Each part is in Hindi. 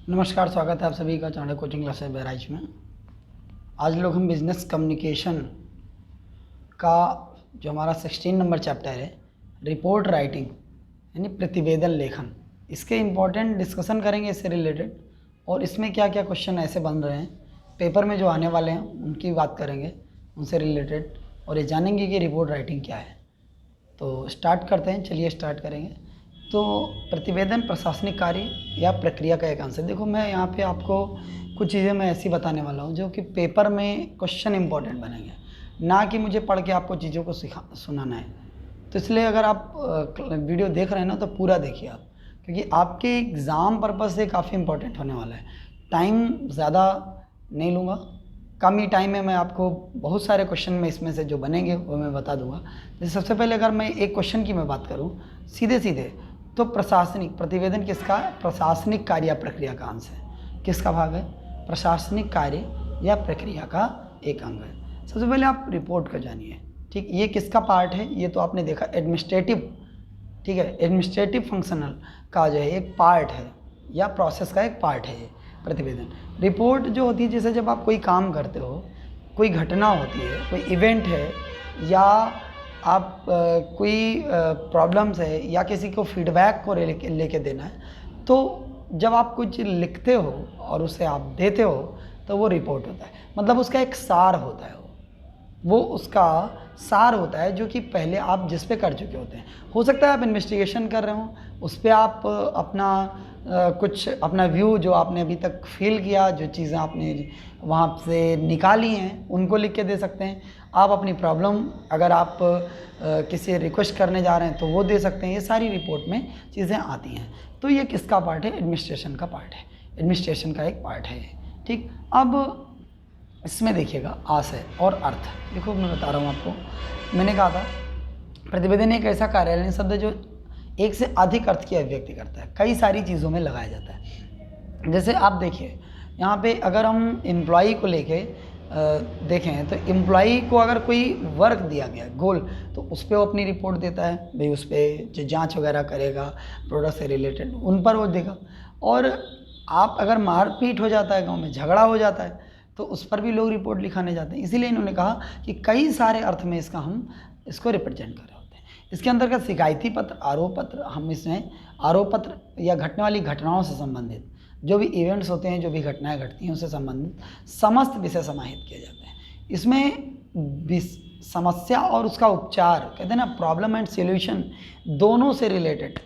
नमस्कार, स्वागत है आप सभी का चाणक्य कोचिंग क्लासेस बहराइच में। आज लोग हम बिजनेस कम्युनिकेशन का जो हमारा 16 नंबर चैप्टर है, रिपोर्ट राइटिंग यानी प्रतिवेदन लेखन, इसके इम्पोर्टेंट डिस्कशन करेंगे इससे रिलेटेड, और इसमें क्या क्या क्वेश्चन ऐसे बन रहे हैं पेपर में जो आने वाले हैं उनकी बात करेंगे उनसे रिलेटेड, और ये जानेंगे कि रिपोर्ट राइटिंग क्या है। तो स्टार्ट करते हैं, चलिए स्टार्ट करेंगे। तो प्रतिवेदन प्रशासनिक कार्य या प्रक्रिया का एक आंसर। देखो, मैं यहाँ पे आपको कुछ चीज़ें मैं ऐसी बताने वाला हूँ जो कि पेपर में क्वेश्चन इंपॉर्टेंट बनेंगे, ना कि मुझे पढ़ के आपको चीज़ों को सुनाना है। तो इसलिए अगर आप वीडियो देख रहे हैं ना तो पूरा देखिए आप, क्योंकि आपके एग्ज़ाम पर्पज़ से काफ़ी इंपॉर्टेंट होने वाला है। टाइम ज़्यादा नहीं लूँगा, कम ही टाइम में मैं आपको बहुत सारे क्वेश्चन में इसमें से जो बनेंगे वो मैं बता दूंगा। जैसे सबसे पहले अगर मैं एक क्वेश्चन की मैं बात करूं सीधे सीधे, तो प्रशासनिक प्रतिवेदन किसका? प्रशासनिक कार्य या प्रक्रिया का अंश है। किसका भाग है? प्रशासनिक कार्य या प्रक्रिया का एक अंग है। सबसे पहले आप रिपोर्ट का जानिए, ठीक। ये किसका पार्ट है? ये तो आपने देखा एडमिनिस्ट्रेटिव, ठीक है, एडमिनिस्ट्रेटिव फंक्शनल का जो है एक पार्ट है या प्रोसेस का एक पार्ट है ये प्रतिवेदन। रिपोर्ट जो होती है, जैसे जब आप कोई काम करते हो, कोई घटना होती है, कोई इवेंट है, या आप कोई प्रॉब्लम्स है या किसी को फीडबैक को लेके देना है, तो जब आप कुछ लिखते हो और उसे आप देते हो तो वो रिपोर्ट होता है। मतलब उसका एक सार होता है, वो उसका सार होता है जो कि पहले आप जिस पे कर चुके होते हैं। हो सकता है आप इन्वेस्टिगेशन कर रहे हो, उस पर आप अपना कुछ अपना व्यू जो आपने अभी तक फील किया, जो चीज़ें आपने वहाँ से निकाली हैं उनको लिख के दे सकते हैं। आप अपनी प्रॉब्लम अगर आप किसी रिक्वेस्ट करने जा रहे हैं तो वो दे सकते हैं। ये सारी रिपोर्ट में चीज़ें आती हैं। तो ये किसका पार्ट है? एडमिनिस्ट्रेशन का पार्ट है, एडमिनिस्ट्रेशन का एक पार्ट है, ठीक। अब इसमें देखिएगा आशय और अर्थ। देखो, मैं बता रहा हूँ आपको, मैंने कहा था प्रतिवेदन एक ऐसा कार्यालयीन शब्द है जो एक से अधिक अर्थ की अभिव्यक्ति करता है, कई सारी चीज़ों में लगाया जाता है। जैसे आप देखिए यहाँ पे, अगर हम एम्प्लॉई को लेके देखें तो एम्प्लॉई को अगर कोई वर्क दिया गया गोल, तो उस पर वो अपनी रिपोर्ट देता है भाई, उस पर जो जाँच वगैरह करेगा प्रोडक्ट से रिलेटेड उन पर वो देगा। और आप अगर मारपीट हो जाता है, गाँव में झगड़ा हो जाता है, तो उस पर भी लोग रिपोर्ट लिखाने जाते हैं। इसीलिए इन्होंने कहा कि कई सारे अर्थ में हम इसको रिप्रेजेंट कर रहे होते हैं। इसके अंतर्गत शिकायती पत्र, आरोप पत्र, हम इसमें आरोप पत्र या घटने वाली घटनाओं से संबंधित जो भी इवेंट्स होते हैं, जो भी घटनाएं घटती हैं उससे संबंधित समस्त विषय समाहित किए जाते हैं। इसमें समस्या और उसका उपचार, कहते हैं ना, प्रॉब्लम एंड सॉल्यूशन, दोनों से रिलेटेड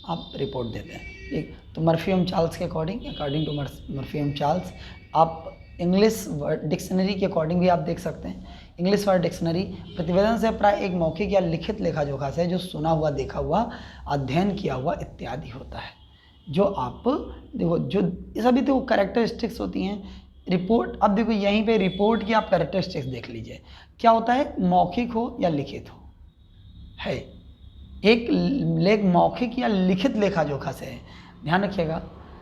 आप रिपोर्ट देते हैं, ठीक। तो मर्फी एंड चार्ल्स के according to Murphy and Charles, आप इंग्लिश वर्ड डिक्शनरी के अकॉर्डिंग भी आप देख सकते हैं। इंग्लिश वर्ड डिक्शनरी, प्रतिवेदन से प्राय एक मौखिक या लिखित लेखा जोखा से जो सुना हुआ, देखा हुआ, अध्ययन किया हुआ इत्यादि होता है। जो आप देखो, जो सभी तो कैरेक्टरिस्टिक्स होती हैं रिपोर्ट। अब देखो यहीं पे रिपोर्ट की आप कैरेक्टरिस्टिक्स देख लीजिए, क्या होता है, मौखिक हो या लिखित हो, है एक मौखिक या लिखित लेखा जोखा से है। ध्यान रखिएगा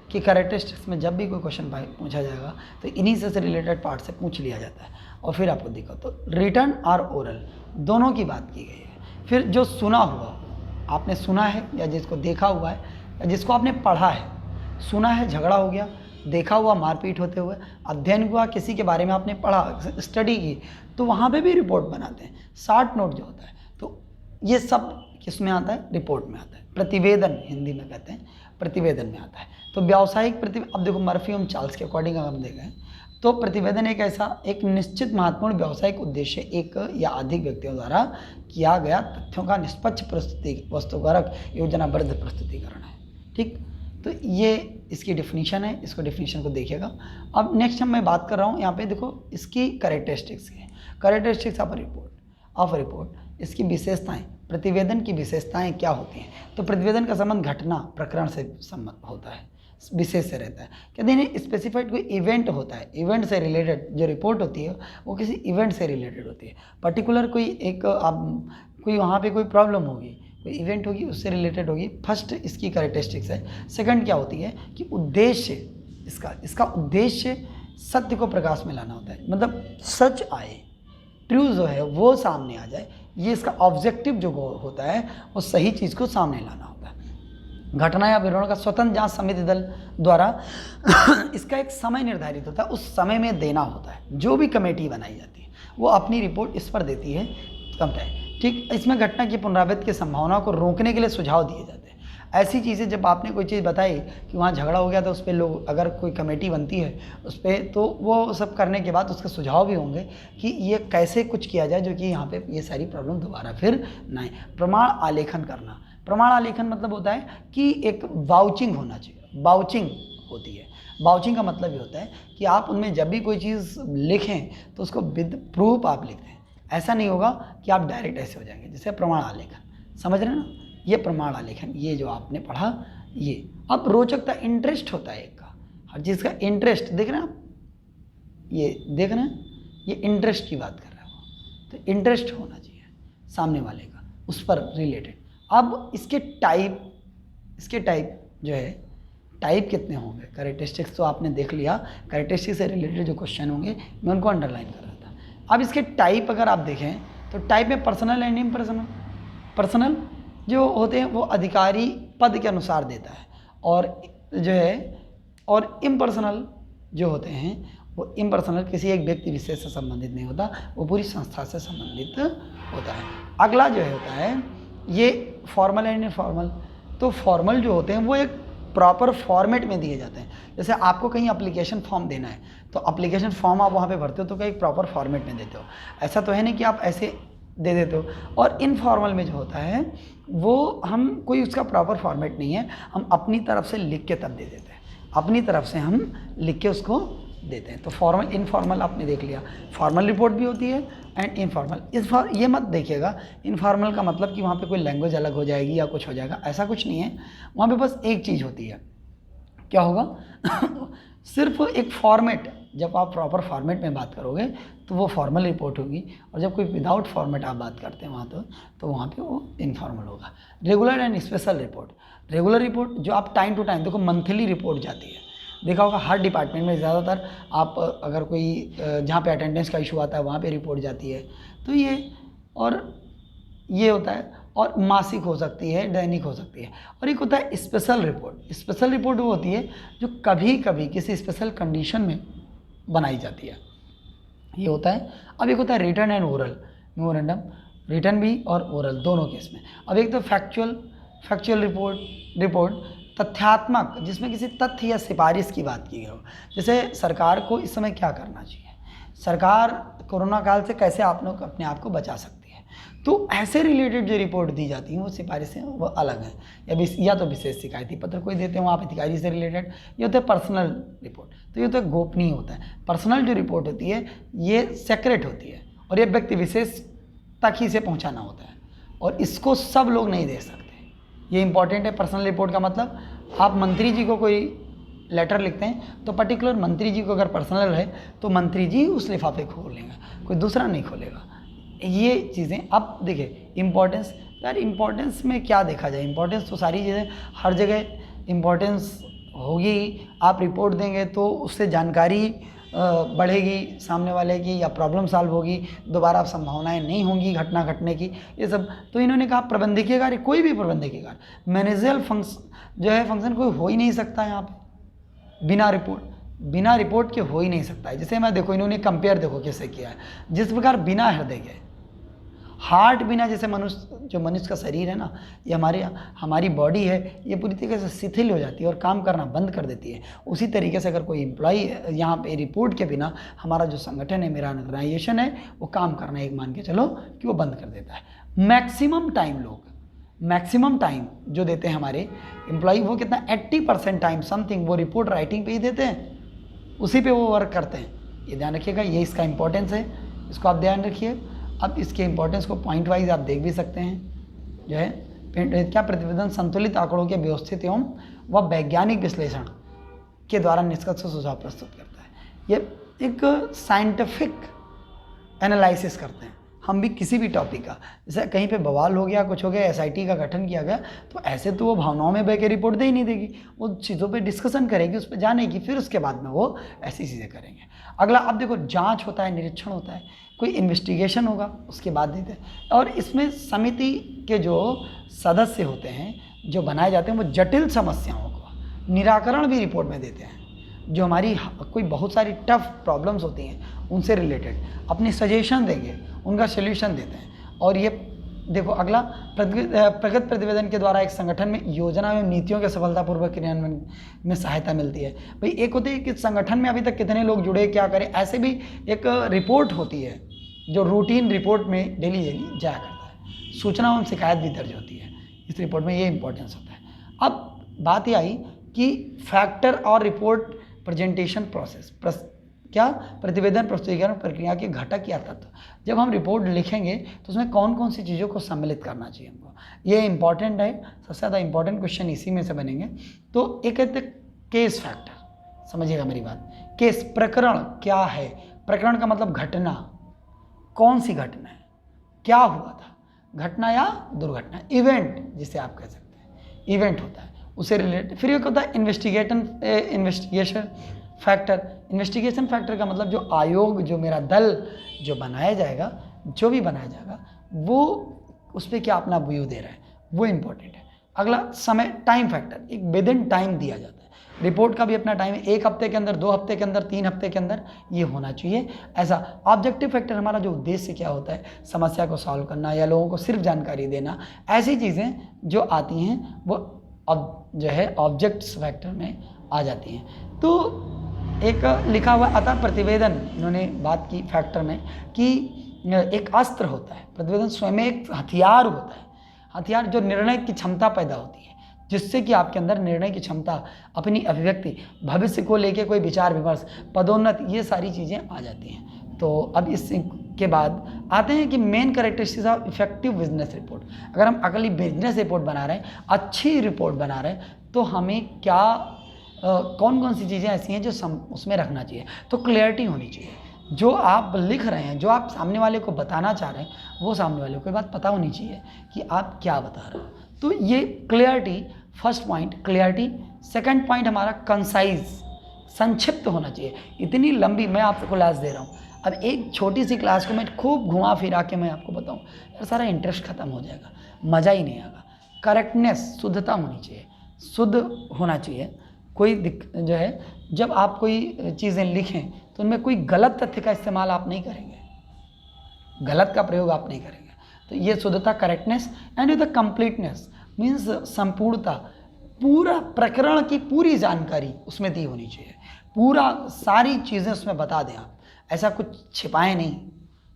कि कैरेक्टरिस्टिक्स में जब भी कोई क्वेश्चन पूछा जाएगा तो इन्हीं से रिलेटेड पार्ट से पूछ लिया जाता है और फिर आपको दिक्कत। तो रिटन और ओरल दोनों की बात की गई है। फिर जो सुना हुआ, आपने सुना है या जिसको देखा हुआ है या जिसको आपने पढ़ा है, सुना है झगड़ा हो गया, देखा हुआ मारपीट होते हुए, अध्ययन हुआ किसी के बारे में आपने पढ़ा, स्टडी की, तो वहाँ पे भी रिपोर्ट बनाते हैं, शॉर्ट नोट जो होता है। तो ये सब किस में आता है? रिपोर्ट में आता है। प्रतिवेदन हिंदी में कहते हैं, प्रतिवेदन में आता है। तो व्यावसायिक अब देखो मर्फी एंड चार्ल्स के अकॉर्डिंग अगर हम देखें तो प्रतिवेदन एक ऐसा एक निश्चित महत्वपूर्ण व्यावसायिक उद्देश्य एक या अधिक व्यक्तियों द्वारा किया गया तथ्यों का निष्पक्ष प्रस्तुति, वस्तुपरक, योजनाबद्ध प्रस्तुतिकरण है, ठीक। तो ये इसकी डेफिनेशन है, इसको डेफिनेशन को देखिएगा। अब नेक्स्ट मैं बात कर रहा हूँ यहाँ पे, देखो इसकी कैरेक्टरिस्टिक्स है, कैरेक्टरिस्टिक्स ऑफ रिपोर्ट, इसकी विशेषताएं, प्रतिवेदन की विशेषताएं क्या होती हैं। तो प्रतिवेदन का संबंध घटना प्रकरण से संबंध होता है, विशेष से रहता है। कहते हैं स्पेसिफाइड कोई इवेंट होता है, इवेंट से रिलेटेड जो रिपोर्ट होती है वो किसी इवेंट से रिलेटेड होती है। पर्टिकुलर कोई एक कोई वहाँ पे कोई प्रॉब्लम होगी, कोई इवेंट होगी, उससे रिलेटेड होगी। फर्स्ट इसकी कैरेक्टरिस्टिक्स है। सेकंड क्या होती है कि उद्देश्य, इसका उद्देश्य सत्य को प्रकाश में लाना होता है, मतलब सच आए, ट्रू जो है वो सामने आ जाए। ये इसका ऑब्जेक्टिव जो होता है वो सही चीज़ को सामने लाना होता है। घटना या विवरण का स्वतंत्र जांच समिति दल द्वारा इसका एक समय निर्धारित होता है, उस समय में देना होता है। जो भी कमेटी बनाई जाती है वो अपनी रिपोर्ट इस पर देती है कम टाइम, ठीक। इसमें घटना की पुनरावृत्ति की संभावना को रोकने के लिए सुझाव दिए जाते हैं। ऐसी चीज़ें जब आपने कोई चीज़ बताई कि वहाँ झगड़ा हो गया तो उस पर लोग, अगर कोई कमेटी बनती है उस पर, तो वो सब करने के बाद उसके सुझाव भी होंगे कि ये कैसे कुछ किया जाए जो कि यहाँ पे ये सारी प्रॉब्लम दोबारा फिर ना आए। प्रमाण आलेखन करना, प्रमाण आलेखन मतलब होता है कि एक वाउचिंग होना चाहिए, वाउचिंग होती है। वाउचिंग का मतलब ये होता है कि आप उनमें जब भी कोई चीज़ लिखें तो उसको विद प्रूफ आप लिखते हैं। ऐसा नहीं होगा कि आप डायरेक्ट ऐसे हो जाएंगे। जैसे प्रमाण आलेखन, समझ रहे हैं ना, ये प्रमाण आलेखन, ये जो आपने पढ़ा ये। अब रोचकता, इंटरेस्ट होता है एक का, हर चीज़ का इंटरेस्ट, देख रहे हैं आप, ये देख रहे हैं, ये इंटरेस्ट की बात कर रहा है वो, तो इंटरेस्ट होना चाहिए सामने वाले का उस पर रिलेटेड। अब इसके टाइप जो है, टाइप कितने होंगे, कैरेक्टरिस्टिक्स तो आपने देख लिया, कैरेक्टरिस्टिक्स से रिलेटेड जो क्वेश्चन होंगे मैं उनको अंडरलाइन कर रहा था। अब इसके टाइप अगर आप देखें तो टाइप में पर्सनल एंड इम्पर्सनल। पर्सनल जो होते हैं वो अधिकारी पद के अनुसार देता है, और जो है, और इम्पर्सनल जो होते हैं वो इम्पर्सनल किसी एक व्यक्ति विशेष से संबंधित नहीं होता, वो पूरी संस्था से संबंधित होता है। अगला जो है होता है ये फॉर्मल एंड इनफॉर्मल। तो फॉर्मल जो होते हैं वो एक प्रॉपर फॉर्मेट में दिए जाते हैं। जैसे आपको कहीं अप्लीकेशन फॉर्म देना है तो अप्लीकेशन फॉर्म आप वहाँ पे भरते हो तो कहीं प्रॉपर फॉर्मेट में देते हो, ऐसा तो है नहीं कि आप ऐसे दे देते हो। और इनफॉर्मल में जो होता है वो हम कोई उसका प्रॉपर फॉर्मेट नहीं है, हम अपनी तरफ से लिख के तब दे देते हैं, अपनी तरफ से हम लिख के उसको देते हैं। तो फॉर्मल इनफॉर्मल आपने देख लिया, फॉर्मल रिपोर्ट भी होती है एंड इनफॉर्मल। ये मत देखिएगा इनफॉर्मल का मतलब कि वहाँ पे कोई लैंग्वेज अलग हो जाएगी या कुछ हो जाएगा, ऐसा कुछ नहीं है। वहाँ पे बस एक चीज़ होती है, क्या होगा सिर्फ एक फॉर्मेट, जब आप प्रॉपर फॉर्मेट में बात करोगे तो वो फॉर्मल रिपोर्ट होगी, और जब कोई विदाउट फॉर्मेट आप बात करते हैं वहाँ तो वहाँ पे वो इनफॉर्मल होगा। Regular and special report, regular report जो आप टाइम टू टाइम, देखो मंथली रिपोर्ट जाती है, देखा होगा हर डिपार्टमेंट में ज़्यादातर आप अगर कोई जहाँ पे अटेंडेंस का इशू आता है वहाँ पे रिपोर्ट जाती है, तो ये होता है। और मासिक हो सकती है, दैनिक हो सकती है। और एक होता है स्पेशल रिपोर्ट। स्पेशल रिपोर्ट वो होती है जो कभी कभी किसी स्पेशल कंडीशन में बनाई जाती है, ये होता है। अब एक होता है written and oral memorandum, written भी और ओरल दोनों केस में। अब एक तो फैक्चुअल रिपोर्ट तथ्यात्मक, जिसमें किसी तथ्य या सिफारिश की बात की गई हो। जैसे सरकार को इस समय क्या करना चाहिए, सरकार कोरोना काल से कैसे आप लोग अपने आप को बचा सकती है, तो ऐसे रिलेटेड जो रिपोर्ट दी जाती हैं वो सिफारिशें वो अलग हैं। या तो विशेष शिकायती पत्र कोई देते हैं वहाँ आप अधिकारी से रिलेटेड, ये होता है पर्सनल रिपोर्ट, तो ये तो गोपनीय होता है। पर्सनल जो रिपोर्ट होती है ये सेक्रेट होती है, और ये व्यक्ति विशेष तक ही से पहुँचाना होता है, और इसको सब लोग नहीं दे सकते। ये इंपॉर्टेंट है। पर्सनल रिपोर्ट का मतलब आप मंत्री जी को कोई लेटर लिखते हैं तो पर्टिकुलर मंत्री जी को अगर पर्सनल है तो मंत्री जी उस लिफाफे को खोलेंगे, कोई दूसरा नहीं खोलेगा। ये चीज़ें अब देखिए इम्पोर्टेंस, यार इम्पोर्टेंस में क्या देखा जाए, इम्पोर्टेंस तो सारी चीज़ें हर जगह इम्पोर्टेंस होगी। आप रिपोर्ट देंगे तो उससे जानकारी बढ़ेगी सामने वाले की, या प्रॉब्लम सॉल्व होगी, दोबारा संभावनाएं नहीं होंगी घटना घटने की, ये सब। तो इन्होंने कहा प्रबंधकीय कार्य, कोई भी प्रबंधकीय कार्य, मैनेजरियल फंक्शन कोई हो ही नहीं सकता यहाँ पे बिना रिपोर्ट के हो ही नहीं सकता है। जैसे मैं देखो इन्होंने कंपेयर देखो कैसे किया है, जिस प्रकार बिना हृदय के, हार्ट बिना, जैसे मनुष्य का शरीर है ना, ये हमारी बॉडी है, ये पूरी तरीके से शिथिल हो जाती है और काम करना बंद कर देती है। उसी तरीके से अगर कोई एम्प्लॉई यहाँ पे रिपोर्ट के बिना हमारा जो संगठन है, मेरा ऑर्गेनाइजेशन है, वो काम करना एक मान के चलो कि वो बंद कर देता है। मैक्सिमम टाइम जो देते हैं हमारे एम्प्लॉई, वो कितना 80% टाइम समथिंग वो रिपोर्ट राइटिंग पे ही देते हैं, उसी पे वो वर्क करते हैं। ये ध्यान रखिएगा, ये इसका इंपॉर्टेंस है, इसको आप ध्यान रखिए। अब इसके इंपॉर्टेंस को पॉइंट वाइज आप देख भी सकते हैं। जो है क्या प्रतिवेदन संतुलित आंकड़ों के व्यवस्थित एवं व वैज्ञानिक विश्लेषण के द्वारा निष्कर्ष सुझाव प्रस्तुत करता है। ये एक साइंटिफिक एनालिसिस करते हैं हम भी किसी भी टॉपिक का। जैसे कहीं पे बवाल हो गया, कुछ हो गया, एसआईटी का गठन किया गया, तो ऐसे तो वो भावनाओं में बह के रिपोर्ट दे ही नहीं देगी, वो चीज़ों पे डिस्कशन करेगी, उस पर जानेगी, फिर उसके बाद में वो ऐसी चीज़ें करेंगे। अगला अब देखो जांच होता है, निरीक्षण होता है, कोई इन्वेस्टिगेशन होगा उसके बाद देते हैं। और इसमें समिति के जो सदस्य होते हैं जो बनाए जाते हैं वो जटिल समस्याओं को निराकरण भी रिपोर्ट में देते हैं, जो हमारी कोई बहुत सारी टफ प्रॉब्लम्स होती हैं उनसे रिलेटेड अपनी सजेशन देंगे, उनका सोल्यूशन देते हैं। और ये देखो अगला, प्रगत प्रतिवेदन के द्वारा एक संगठन में योजना एवं नीतियों के सफलतापूर्वक क्रियान्वयन में सहायता मिलती है। भाई एक होती है कि संगठन में अभी तक कितने लोग जुड़े, क्या करें, ऐसे भी एक रिपोर्ट होती है जो रूटीन रिपोर्ट में डेली जाया करता है। सूचना एवं शिकायत भी दर्ज होती है इस रिपोर्ट में, ये इंपॉर्टेंस होता है। अब बात ये आई कि फैक्टर और रिपोर्ट प्रेजेंटेशन प्रोसेस, क्या प्रतिवेदन प्रस्तुतिकरण प्रक्रिया के घटक या तत्व। जब हम रिपोर्ट लिखेंगे तो उसमें कौन कौन सी चीज़ों को सम्मिलित करना चाहिए हमको, ये इंपॉर्टेंट है। सबसे ज़्यादा इंपॉर्टेंट क्वेश्चन इसी में से बनेंगे। तो एक कहते केस फैक्टर, समझिएगा मेरी बात। केस, प्रकरण क्या है, प्रकरण का मतलब घटना, कौन सी घटना है, क्या हुआ था, घटना या दुर्घटना, इवेंट जिसे आप कह सकते हैं, इवेंट होता है उसे रिलेटेड। फिर एक होता है इन्वेस्टिगेशन फैक्टर। इन्वेस्टिगेशन फैक्टर का मतलब जो आयोग, जो मेरा दल जो बनाया जाएगा, जो भी बनाया जाएगा वो उस पर क्या अपना व्यू दे रहा है, वो इम्पोर्टेंट है। अगला समय, टाइम फैक्टर, एक विद इन टाइम दिया जाता है। रिपोर्ट का भी अपना टाइम है, 1 हफ्ते के अंदर, 2 हफ्ते के अंदर, 3 हफ्ते के अंदर ये होना चाहिए ऐसा। ऑब्जेक्टिव फैक्टर, हमारा जो उद्देश्य क्या होता है, समस्या को सॉल्व करना या लोगों को सिर्फ जानकारी देना, ऐसी चीज़ें जो आती हैं वो अब जो है ऑब्जेक्ट्स फैक्टर में आ जाती हैं। तो एक लिखा हुआ आता प्रतिवेदन, इन्होंने बात की फैक्टर में कि एक अस्त्र होता है, प्रतिवेदन स्वयं एक हथियार होता है, हथियार जो निर्णय की क्षमता पैदा होती है, जिससे कि आपके अंदर निर्णय की क्षमता, अपनी अभिव्यक्ति, भविष्य को लेके कोई विचार विमर्श, पदोन्नति, ये सारी चीज़ें आ जाती हैं। तो अब इसके बाद आते हैं कि main characteristics of effective business report. अगर हम अगली बिजनेस रिपोर्ट बना रहे हैं, अच्छी रिपोर्ट बना रहे हैं, तो हमें क्या कौन कौन सी चीज़ें ऐसी हैं जो उसमें रखना चाहिए। तो क्लियरिटी होनी चाहिए, जो आप लिख रहे हैं, जो आप सामने वाले को बताना चाह रहे हैं, वो सामने वाले को ये बात पता होनी चाहिए कि आप क्या बता रहे हो। तो ये clarity, first point clarity. Second point हमारा कंसाइज, संक्षिप्त होना चाहिए। इतनी लंबी मैं आपको क्लास दे रहा हूँ, अब एक छोटी सी क्लास को मैं खूब घुमा फिरा के मैं आपको बताऊँ, यार सारा इंटरेस्ट खत्म हो जाएगा, मज़ा ही नहीं आएगा। करेक्टनेस, शुद्धता होनी चाहिए, शुद्ध होना चाहिए। कोई जो है, जब आप कोई चीज़ें लिखें तो उनमें कोई गलत तथ्य का इस्तेमाल आप नहीं करेंगे, गलत का प्रयोग आप नहीं करेंगे। तो ये शुद्धता, correctness and the completeness means संपूर्णता, पूरा प्रकरण की पूरी जानकारी उसमें दी होनी चाहिए, पूरा सारी चीज़ें उसमें बता दें आप, ऐसा कुछ छिपाएं नहीं।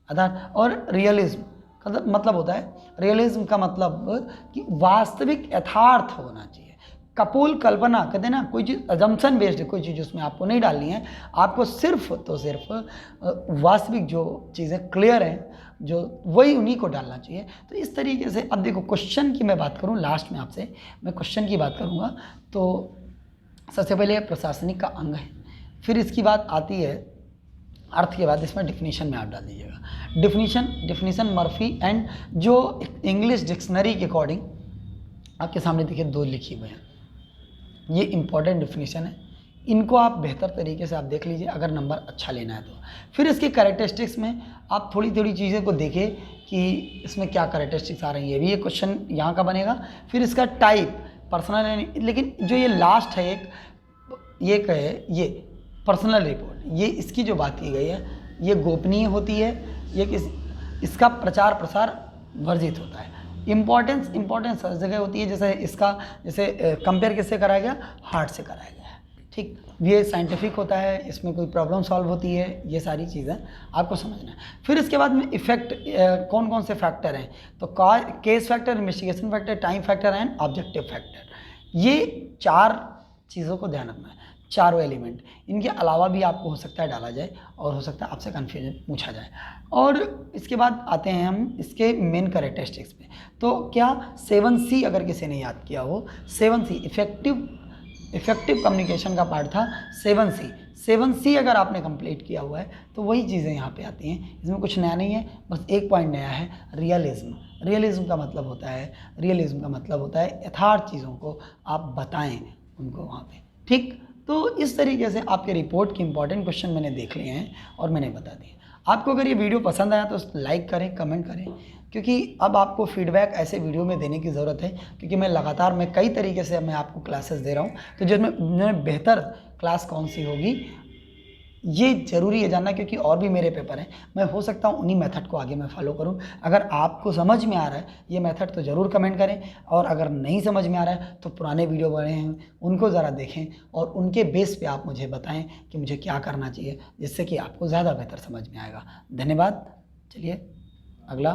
अर्थात और रियलिज्म का मतलब होता है, रियलिज्म का मतलब कि वास्तविक यथार्थ होना चाहिए। कपोल कल्पना कहते हैं ना, कोई चीज़ अजम्पशन बेस्ड, कोई चीज़ उसमें आपको नहीं डालनी है, आपको सिर्फ तो सिर्फ वास्तविक जो चीज़ें क्लियर हैं, जो वही उन्हीं को डालना चाहिए। तो इस तरीके से अब देखो क्वेश्चन की मैं बात करूं, लास्ट में आपसे मैं क्वेश्चन की बात करूंगा। तो सबसे पहले प्रशासनिक का अंग है, फिर इसकी बात आती है अर्थ के बाद इसमें डिफिनीशन में आप डाल दीजिएगा। डिफिनीशन मर्फी एंड जो इंग्लिश डिक्शनरी के अकॉर्डिंग आपके सामने देखिए 2 लिखी हुए हैं, ये इंपॉर्टेंट डिफिनीशन है, इनको आप बेहतर तरीके से आप देख लीजिए अगर नंबर अच्छा लेना है तो। फिर इसके कैरेक्टरिस्टिक्स में आप थोड़ी थोड़ी चीज़ें को देखें कि इसमें क्या कैरेक्टरिस्टिक्स आ रही है, ये भी एक क्वेश्चन यहाँ का बनेगा। फिर इसका टाइप पर्सनल, लेकिन जो ये लास्ट है एक, ये कहे ये पर्सनल रिपोर्ट, ये इसकी जो बात की गई है ये गोपनीय होती है, ये इसका प्रचार प्रसार वर्जित होता है। इम्पोर्टेंस हर जगह होती है, जैसे कंपेयर किससे कराया गया, हार्ट से कराया गया है, ठीक। ये साइंटिफिक होता है, इसमें कोई प्रॉब्लम सॉल्व होती है, ये सारी चीज़ें आपको समझना है। फिर इसके बाद में इफेक्ट, कौन कौन से फैक्टर हैं, तो case factor, investigation factor, time factor and objective factor, ये 4 चीज़ों को ध्यान रखना है, चारों एलिमेंट। इनके अलावा भी आपको हो सकता है डाला जाए और हो सकता है आपसे कन्फ्यूजन पूछा जाए। और इसके बाद आते हैं हम इसके मेन कैरेक्टरिस्टिक्स पे। तो क्या 7C अगर किसी ने याद किया हो, 7C इफेक्टिव कम्युनिकेशन का पार्ट था 7C अगर आपने कंप्लीट किया हुआ है तो वही चीज़ें यहाँ पे आती हैं, इसमें कुछ नया नहीं है, बस एक पॉइंट नया है, रियलिज्म का मतलब होता है यथार्थ चीज़ों को आप बताएं उनको वहाँ पे, ठीक। तो इस तरीके से आपके रिपोर्ट के इंपॉर्टेंट क्वेश्चन मैंने देख लिए हैं और मैंने बता दिए। आपको अगर ये वीडियो पसंद आया तो लाइक करें, कमेंट करें, क्योंकि अब आपको फीडबैक ऐसे वीडियो में देने की ज़रूरत है, क्योंकि मैं कई तरीके से मैं आपको क्लासेस दे रहा हूँ। तो जिसमें बेहतर क्लास कौन सी होगी ये ज़रूरी है जानना, क्योंकि और भी मेरे पेपर हैं। मैं हो सकता हूँ उन्हीं मेथड को आगे मैं फॉलो करूँ। अगर आपको समझ में आ रहा है ये मेथड तो ज़रूर कमेंट करें, और अगर नहीं समझ में आ रहा है तो पुराने वीडियो बने हैं उनको ज़रा देखें और उनके बेस पे आप मुझे बताएं कि मुझे क्या करना चाहिए, जिससे कि आपको ज़्यादा बेहतर समझ में आएगा। धन्यवाद। चलिए अगला